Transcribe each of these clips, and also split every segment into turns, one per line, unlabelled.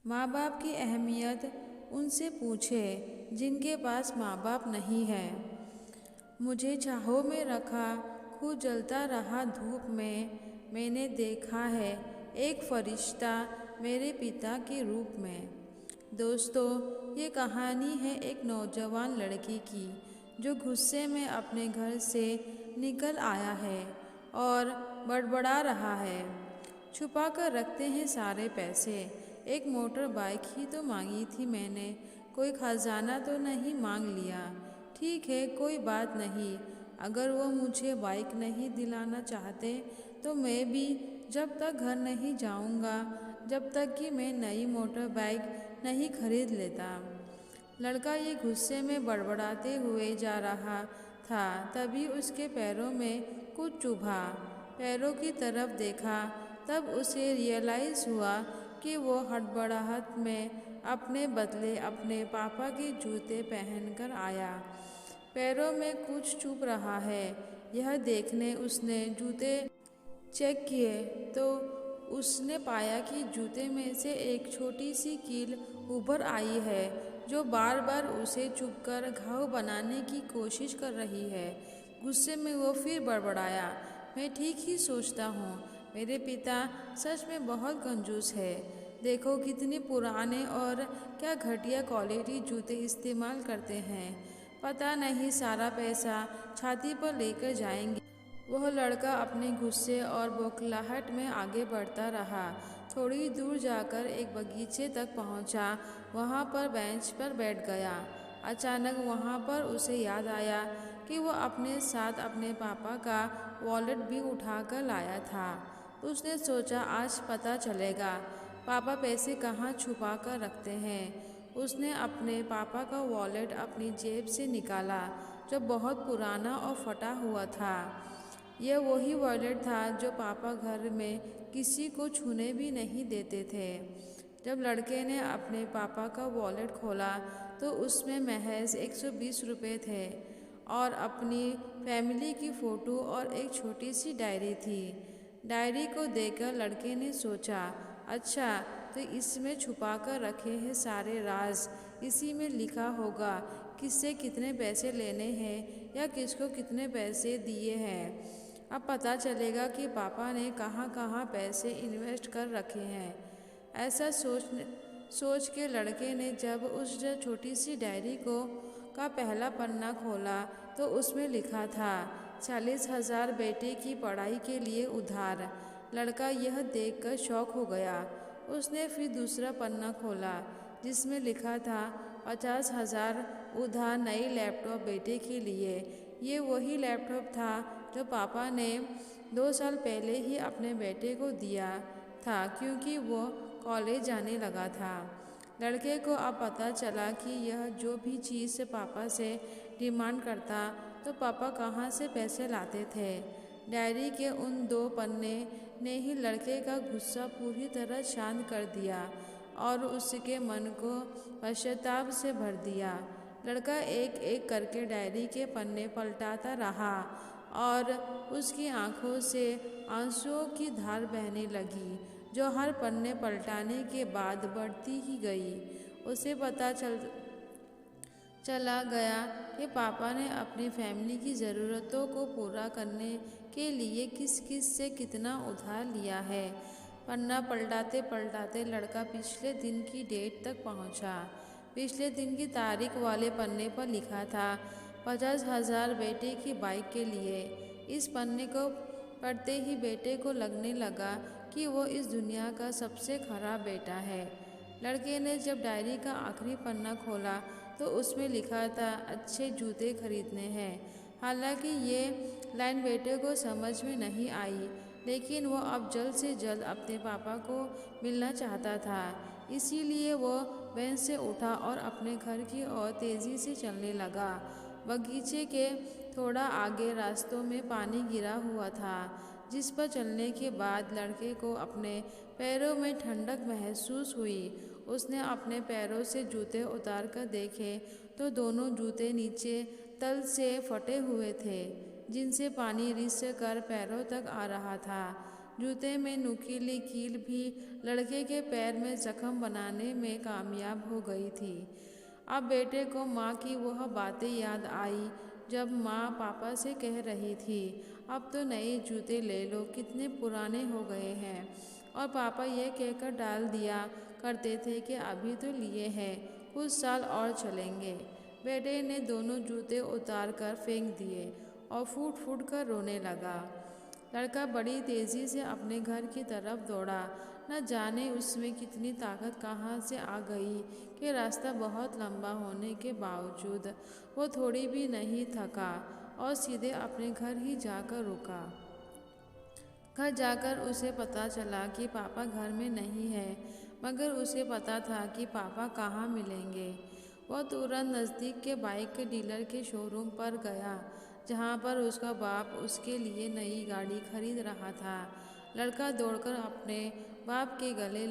माँ बाप की अहमियत उनसे पूछे जिनके पास माँ बाप नहीं है। मुझे छाहों में रखा, खुद जलता रहा धूप में। मैंने देखा है एक फरिश्ता मेरे पिता के रूप में। दोस्तों, ये कहानी है एक नौजवान लड़के की जो गुस्से में अपने घर से निकल आया है और बड़बड़ा रहा है। छुपा कर रखते हैं सारे पैसे, एक मोटर बाइक ही तो मांगी थी मैंने, कोई खजाना तो नहीं मांग लिया। ठीक है, कोई बात नहीं, अगर वो मुझे बाइक नहीं दिलाना चाहते तो मैं भी जब तक घर नहीं जाऊंगा जब तक कि मैं नई मोटर बाइक नहीं खरीद लेता। लड़का ये गुस्से में बड़बड़ाते हुए जा रहा था, तभी उसके पैरों में कुछ चुभा। पैरों की तरफ देखा, तब उसे रियलाइज़ हुआ कि वो हड़बड़ाहट में अपने बदले अपने पापा के जूते पहनकर आया। पैरों में कुछ चुभ रहा है, यह देखने उसने जूते चेक किए तो उसने पाया कि जूते में से एक छोटी सी कील उभर आई है जो बार बार उसे चुभकर घाव बनाने की कोशिश कर रही है। गुस्से में वो फिर बड़बड़ाया, मैं ठीक ही सोचता हूँ, मेरे पिता सच में बहुत कंजूस है। देखो कितने पुराने और क्या घटिया क्वालिटी जूते इस्तेमाल करते हैं। पता नहीं सारा पैसा छाती पर लेकर जाएंगे। वह लड़का अपने गुस्से और बौखलाहट में आगे बढ़ता रहा। थोड़ी दूर जाकर एक बगीचे तक पहुंचा। वहां पर बेंच पर बैठ गया। अचानक वहां पर उसे याद आया कि वह अपने साथ अपने पापा का वॉलेट भी उठाकर लाया था। उसने सोचा आज पता चलेगा पापा पैसे कहाँ छुपा कर रखते हैं। उसने अपने पापा का वॉलेट अपनी जेब से निकाला जो बहुत पुराना और फटा हुआ था। यह वही वॉलेट था जो पापा घर में किसी को छूने भी नहीं देते थे। जब लड़के ने अपने पापा का वॉलेट खोला तो उसमें महज 120 रुपये थे और अपनी फैमिली की फ़ोटो और एक छोटी सी डायरी थी। डायरी को देखकर लड़के ने सोचा, अच्छा तो इसमें छुपा कर रखे हैं सारे राज। इसी में लिखा होगा किससे कितने पैसे लेने हैं या किसको कितने पैसे दिए हैं। अब पता चलेगा कि पापा ने कहाँ कहाँ पैसे इन्वेस्ट कर रखे हैं। ऐसा सोच के लड़के ने जब उस छोटी सी डायरी को का पहला पन्ना खोला तो उसमें लिखा था 40,000 बेटे की पढ़ाई के लिए उधार। लड़का यह देखकर शॉक हो गया। उसने फिर दूसरा पन्ना खोला जिसमें लिखा था 50,000 उधार नई लैपटॉप बेटे के लिए। ये वही लैपटॉप था जो पापा ने 2 साल पहले ही अपने बेटे को दिया था क्योंकि वो कॉलेज जाने लगा था। लड़के को अब पता चला कि यह जो भी चीज़ पापा से डिमांड करता तो पापा कहाँ से पैसे लाते थे। डायरी के उन 2 पन्ने ने ही लड़के का गुस्सा पूरी तरह शांत कर दिया और उसके मन को पश्चाताप से भर दिया। लड़का एक एक करके डायरी के पन्ने पलटाता रहा और उसकी आंखों से आंसुओं की धार बहने लगी जो हर पन्ने पलटाने के बाद बढ़ती ही गई। उसे पता चला गया कि पापा ने अपनी फैमिली की ज़रूरतों को पूरा करने के लिए किस किस से कितना उधार लिया है। पन्ना पलटाते पलटाते लड़का पिछले दिन की डेट तक पहुंचा। पिछले दिन की तारीख वाले पन्ने पर लिखा था 50,000 बेटे की बाइक के लिए। इस पन्ने को पढ़ते ही बेटे को लगने लगा कि वो इस दुनिया का सबसे खराब बेटा है। लड़के ने जब डायरी का आखिरी पन्ना खोला तो उसमें लिखा था अच्छे जूते खरीदने हैं। हालांकि ये लाइन बेटे को समझ में नहीं आई, लेकिन वो अब जल्द से जल्द अपने पापा को मिलना चाहता था। इसीलिए वो बेंच से उठा और अपने घर की ओर तेज़ी से चलने लगा। बगीचे के थोड़ा आगे रास्तों में पानी गिरा हुआ था जिस पर चलने के बाद लड़के को अपने पैरों में ठंडक महसूस हुई। उसने अपने पैरों से जूते उतार कर देखे तो दोनों जूते नीचे तल से फटे हुए थे जिनसे पानी रिस कर पैरों तक आ रहा था। जूते में नुकीली कील भी लड़के के पैर में जख्म बनाने में कामयाब हो गई थी। अब बेटे को माँ की वह बातें याद आई जब माँ पापा से कह रही थी, अब तो नए जूते ले लो, कितने पुराने हो गए हैं। और पापा ये कहकर डाल दिया करते थे कि अभी तो लिए हैं, कुछ साल और चलेंगे। बेटे ने दोनों जूते उतार कर फेंक दिए और फूट फूट कर रोने लगा। लड़का बड़ी तेज़ी से अपने घर की तरफ दौड़ा। न जाने उसमें कितनी ताकत कहाँ से आ गई कि रास्ता बहुत लंबा होने के बावजूद वो थोड़ी भी नहीं थका और सीधे अपने घर ही जाकर रुका। घर जाकर उसे पता चला कि पापा घर में नहीं है, मगर उसे पता था कि पापा कहाँ मिलेंगे। वह तुरंत नज़दीक के बाइक के डीलर के शोरूम पर गया, जहाँ पर उसका बाप उसके लिए नई गाड़ी खरीद रहा था। लड़का दौड़कर अपने बाप के गले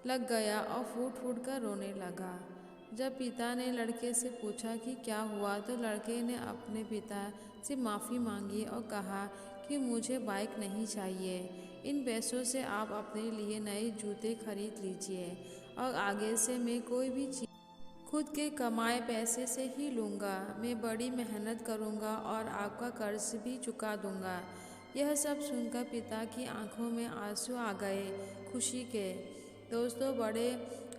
लग गया और फूट फूट कर रोने लगा। जब पिता ने लड़के से पूछा कि क्या हुआ, तो लड़के ने अपने पिता से माफ़ी मांगी और कहा कि मुझे बाइक नहीं चाहिए, इन पैसों से आप अपने लिए नए जूते खरीद लीजिए और आगे से मैं कोई भी चीज़ खुद के कमाए पैसे से ही लूँगा। मैं बड़ी मेहनत करूँगा और आपका कर्ज भी चुका दूँगा। यह सब सुनकर पिता की आंखों में आंसू आ गए खुशी के। दोस्तों, बड़े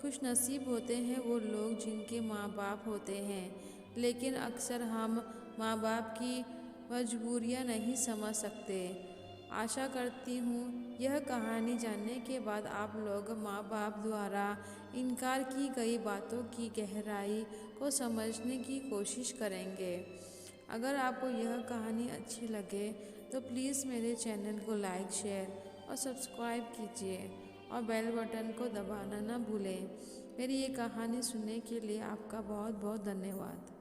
खुशनसीब होते हैं वो लोग जिनके माँ बाप होते हैं, लेकिन अक्सर हम माँ बाप की मजबूरियाँ नहीं समझ सकते। आशा करती हूँ यह कहानी जानने के बाद आप लोग माँ बाप द्वारा इनकार की गई बातों की गहराई को समझने की कोशिश करेंगे। अगर आपको यह कहानी अच्छी लगे तो प्लीज़ मेरे चैनल को लाइक, शेयर और सब्सक्राइब कीजिए और बेल बटन को दबाना ना भूलें। मेरी ये कहानी सुनने के लिए आपका बहुत बहुत धन्यवाद।